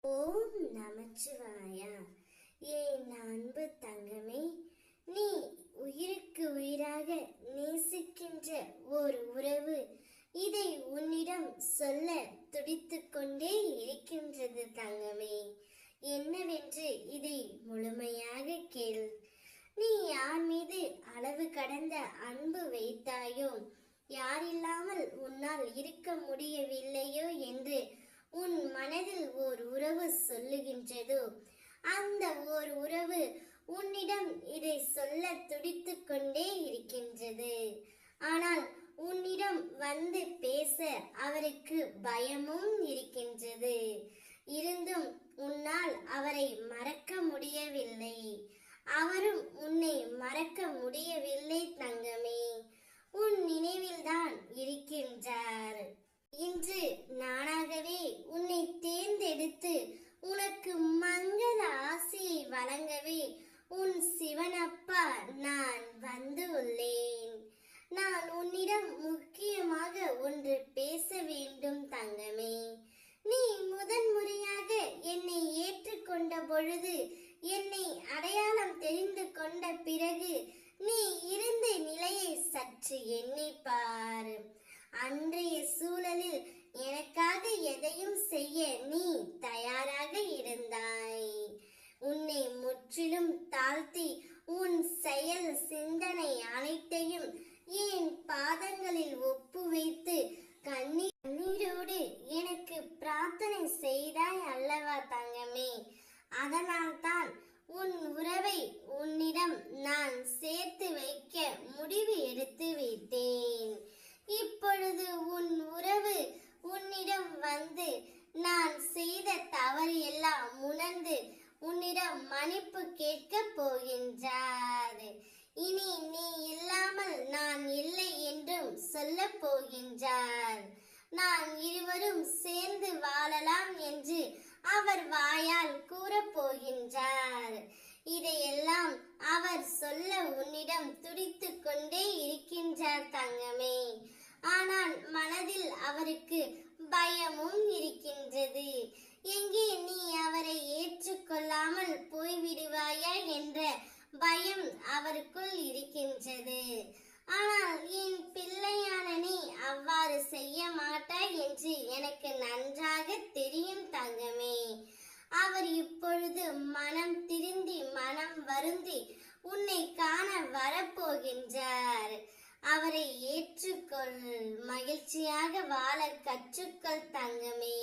ஓம் நமச்சிவாயா. என் அன்பு தங்கமே, நீ உயிருக்கு உயிராக நேசிக்கின்ற ஒரு உறவு இதை உன்னிடம் சொல்ல துடித்துக் கொண்டே இருக்கின்றது தங்கமே. என்னவென்று இதை முழுமையாக கேள். நீ யார் மீது அளவு கடந்த அன்பு வைத்தாயோ, யாரில்லாமல் உன்னால் இருக்க முடியவில்லையோ என்று உன் மனதில் ஓர் உறவு சொல்லுகின்றதோ, அந்த ஓர் உறவு உன்னிடம் இதை சொல்ல துடித்துக் கொண்டே இருக்கின்றது. ஆனால் உன்னிடம் வந்து பேச அவருக்கு பயமும் இருக்கின்றது. இருந்தும் உன்னால் அவரை மறக்க முடியவில்லை, அவரும் உன்னை மறக்க முடியவில்லை தங்கமே. உன் நினைவில்தான் இருக்கின்றார். இன்று நானாகவே உன்னை தேர்ந்தெடுத்து உனக்கு மங்கள ஆசையை வழங்கவே உன் சிவனப்பா நான் வந்து உள்ளேன். நான் உன்னிடம் முக்கியமாக ஒன்று பேச வேண்டும் தங்கமே. நீ முதன்முறையாக என்னை ஏற்றுக்கொண்ட பொழுது, என்னை அடையாளம் தெரிந்து கொண்ட பிறகு நீ இருந்த நிலையை சற்று எண்ணிப்பார். அன்றைய சூழலில் எனக்காக எதையும் செய்ய நீ தயாராக இருந்தாய். உன்னை முற்றிலும் தாழ்த்தி உன் செயல் சிந்தனை அனைத்தையும் என் பாதங்களில் ஒப்பு வைத்து கண்ணீரோடு எனக்கு பிரார்த்தனை செய்தாய் அல்லவா தங்கமே. அதனால்தான் உன் உறவை உன்னிடம் நான் சேர்த்து வைக்க முடிவு எடுத்து விட்டேன். இப்பொழுது உன் உறவு உன்னிடம் வந்து நான் செய்த தவறு எல்லாம் உணர்ந்து உன்னிடம் மன்னிப்பு கேட்க போகின்றார். இனி நீ இல்லாமல் நான் இல்லை என்றும் சொல்ல போகின்றார். நான் இருவரும் சேர்ந்து வாழலாம் என்று அவர் வாயால் கூறப் போகின்றார். இதையெல்லாம் அவர் சொல்ல உன்னிடம் துடித்துக் கொண்டே இருக்கின்றார் தங்கமே. ஆனால் மனதில் அவருக்கு பயமும் இருக்கின்றது. எங்கே நீ அவரை ஏற்றுக்கொள்ளாமல் போய்விடுவாயா என்ற பயம் அவருக்குள் இருக்கின்றது. ஆனால் என் பிள்ளையான நீ அவ்வாறு செய்ய மாட்டாய் என்று எனக்கு நன்றாக தெரியும் தங்கமே. அவர் இப்பொழுது மனம் திருந்தி மனம் வருந்தி உன்னை காண வரப்போகின்றார். அவரை ஏற்றுக்கொள், மகிழ்ச்சியாக வாழ கற்றுக்கொள் தங்கமே.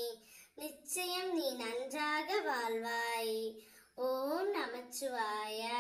நிச்சயம் நீ நன்றாக வாழ்வாய். ஓம் நமச்சிவாயா.